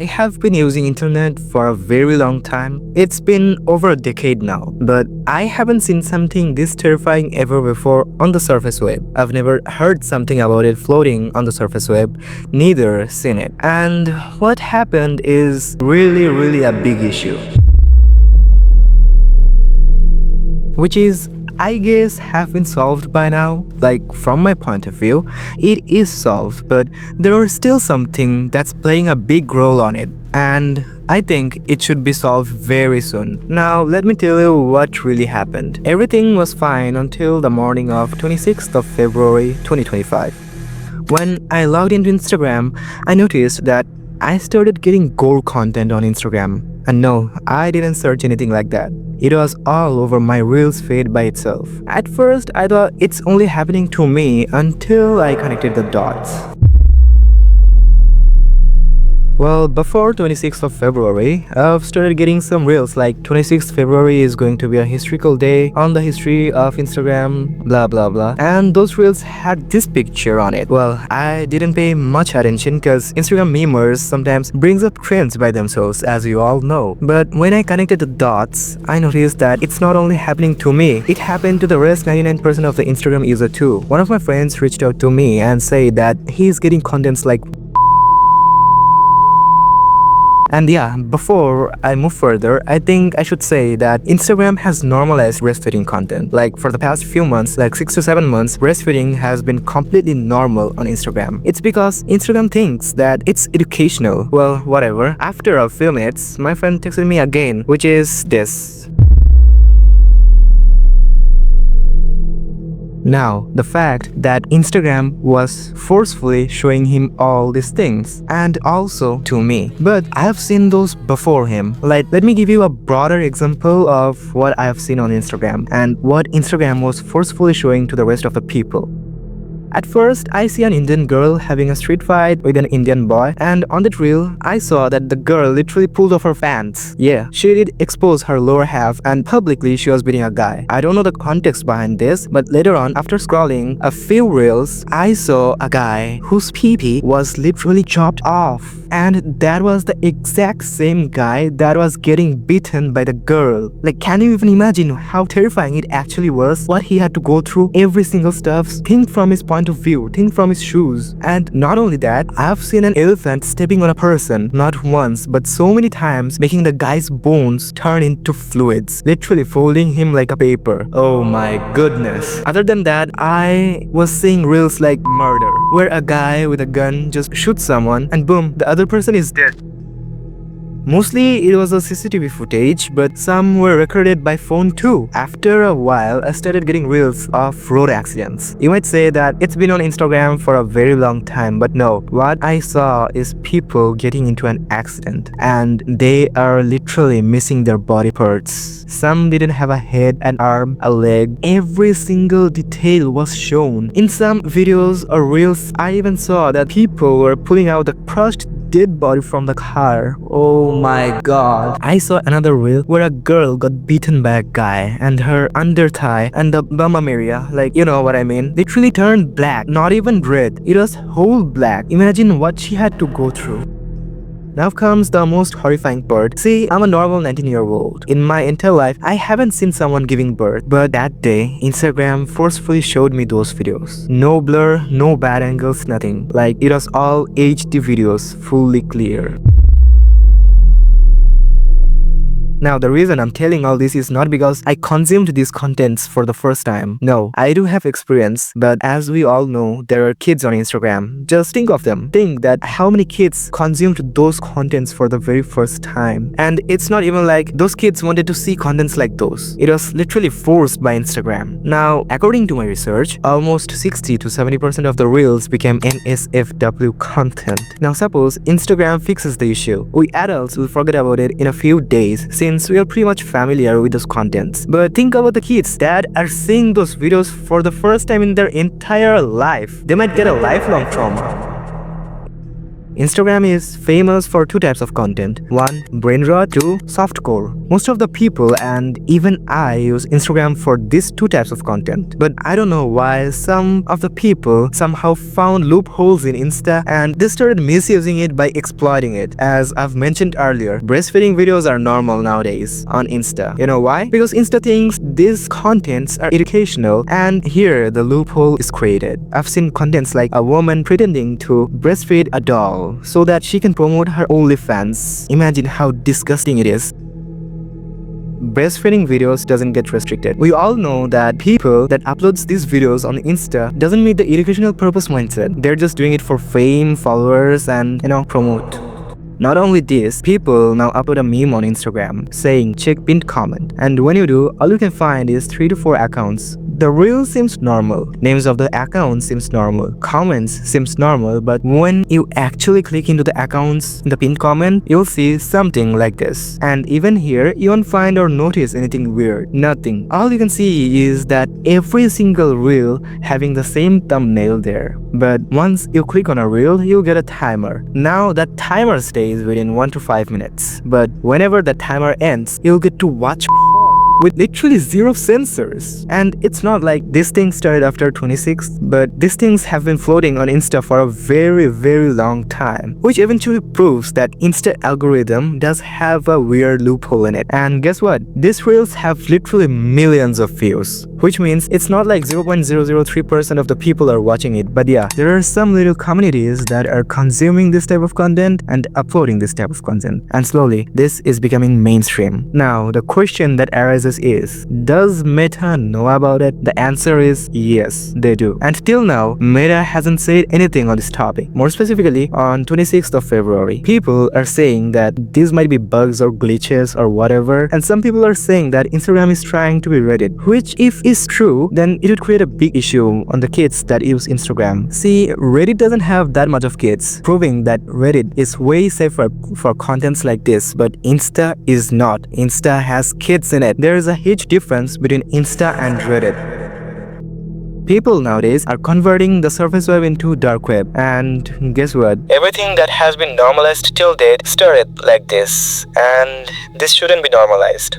I have been using internet for a very long time. It's been over a decade now, but I haven't seen something this terrifying ever before on the surface web. I've never heard something about it floating on the surface web, neither seen it. And what happened is really a big issue. Which is, I guess, have been solved by now. Like, from my point of view, it is solved, but there is still something that's playing a big role on it, and I think it should be solved very soon. Now, let me tell you what really happened. Everything was fine until the morning of 26th of February 2025. When I logged into Instagram, I noticed that I started getting gore content on Instagram. And no, I didn't search anything like that. It was all over my Reels feed by itself. At first, I thought it's only happening to me until I connected the dots. Well, before 26th of February, I've started getting some reels like 26th February is going to be a historical day on the history of Instagram, blah blah blah. And those reels had this picture on it. Well, I didn't pay much attention because Instagram memers sometimes brings up trends by themselves, as you all know. But when I connected the dots, I noticed that it's not only happening to me, it happened to the rest 99% of the Instagram user too. One of my friends reached out to me and said that he's getting contents like. And yeah, before I move further, I think I should say that Instagram has normalized breastfeeding content. Like for the past few months, like 6 to 7 months, breastfeeding has been completely normal on Instagram. It's because Instagram thinks that it's educational. Well, whatever. After a few minutes, my friend texted me again, which is this. Now, the fact that Instagram was forcefully showing him all these things, and also to me. But I have seen those before him. Like, let me give you a broader example of what I have seen on Instagram and what Instagram was forcefully showing to the rest of the people. At first, I see an Indian girl having a street fight with an Indian boy, and on that reel, I saw that the girl literally pulled off her pants. Yeah, she did expose her lower half, and publicly she was beating a guy. I don't know the context behind this, but later on, after scrolling a few reels, I saw a guy whose pee-pee was literally chopped off. And that was the exact same guy that was getting beaten by the girl. Like, can you even imagine how terrifying it actually was? What he had to go through, every single stuff. Think from his point of view, think from his shoes. And not only that, I've seen an elephant stepping on a person, not once, but so many times, making the guy's bones turn into fluids, literally folding him like a paper. Oh my goodness. Other than that, I was seeing reels like murder, where a guy with a gun just shoots someone and boom, the other person is dead. Mostly it was a CCTV footage, but some were recorded by phone too. After a while, I started getting reels of road accidents. You might say that it's been on Instagram for a very long time, but no. What I saw is people getting into an accident and they are literally missing their body parts. Some didn't have a head, an arm, a leg. Every single detail was shown. In some videos or reels, I even saw that people were pulling out the crushed dead body from the car. Oh my god. I saw another reel where a girl got beaten by a guy and her under thigh and the bum area, like, you know what I mean, literally turned black. Not even red, it was whole black. Imagine what she had to go through. Now comes the most horrifying part. See, I'm a normal 19-year-old. In my entire life, I haven't seen someone giving birth. But that day, Instagram forcefully showed me those videos. No blur, no bad angles, nothing. Like, it was all HD videos, fully clear. Now, the reason I'm telling all this is not because I consumed these contents for the first time. No, I do have experience, but as we all know, there are kids on Instagram. Just think of them. Think that how many kids consumed those contents for the very first time. And it's not even like those kids wanted to see contents like those. It was literally forced by Instagram. Now, according to my research, almost 60 to 70% of the reels became NSFW content. Now, suppose Instagram fixes the issue. We adults will forget about it in a few days, since we are pretty much familiar with those contents. But think about the kids that are seeing those videos for the first time in their entire life. They might get a lifelong trauma. Instagram is famous for two types of content. One, brain rot. Two, softcore. Most of the people and even I use Instagram for these two types of content. But I don't know why some of the people somehow found loopholes in Insta and they started misusing it by exploiting it. As I've mentioned earlier, breastfeeding videos are normal nowadays on Insta. You know why? Because Insta thinks these contents are educational, and here the loophole is created. I've seen contents like a woman pretending to breastfeed a doll so that she can promote her OnlyFans. Imagine how disgusting it is. Breastfeeding videos doesn't get restricted. We all know that people that uploads these videos on Insta doesn't meet the educational purpose mindset. They're just doing it for fame, followers, and promote. Not only this, people now upload a meme on Instagram saying check pinned comment, and when you do, all you can find is 3 to 4 accounts. The reel seems normal, names of the accounts seems normal, comments seems normal, but when you actually click into the accounts in the pinned comment, you'll see something like this. And even here, you won't find or notice anything weird. Nothing. All you can see is that every single reel having the same thumbnail there. But once you click on a reel, you'll get a timer. Now that timer stays within 1 to 5 minutes. But whenever the timer ends, you'll get to watch with literally zero censors. And it's not like this thing started after 26th, but these things have been floating on Insta for a very long time, which eventually proves that Insta algorithm does have a weird loophole in it. And guess what? These reels have literally millions of views, which means it's not like 0.003% of the people are watching it. But yeah, there are some little communities that are consuming this type of content and uploading this type of content, and slowly this is becoming mainstream. Now the question that arises is, does Meta know about it? The answer is yes, they do. And till now, Meta hasn't said anything on this topic. More specifically, on 26th of February, people are saying that these might be bugs or glitches or whatever, and some people are saying that Instagram is trying to be Reddit, which if is true, then it would create a big issue on the kids that use Instagram. See, Reddit doesn't have that much of kids, proving that Reddit is way safer for contents like this, but Insta is not. Insta has kids in it. There is a huge difference between Insta and Reddit. People nowadays are converting the surface web into dark web, and guess what? Everything that has been normalized till date started like this, and this shouldn't be normalized.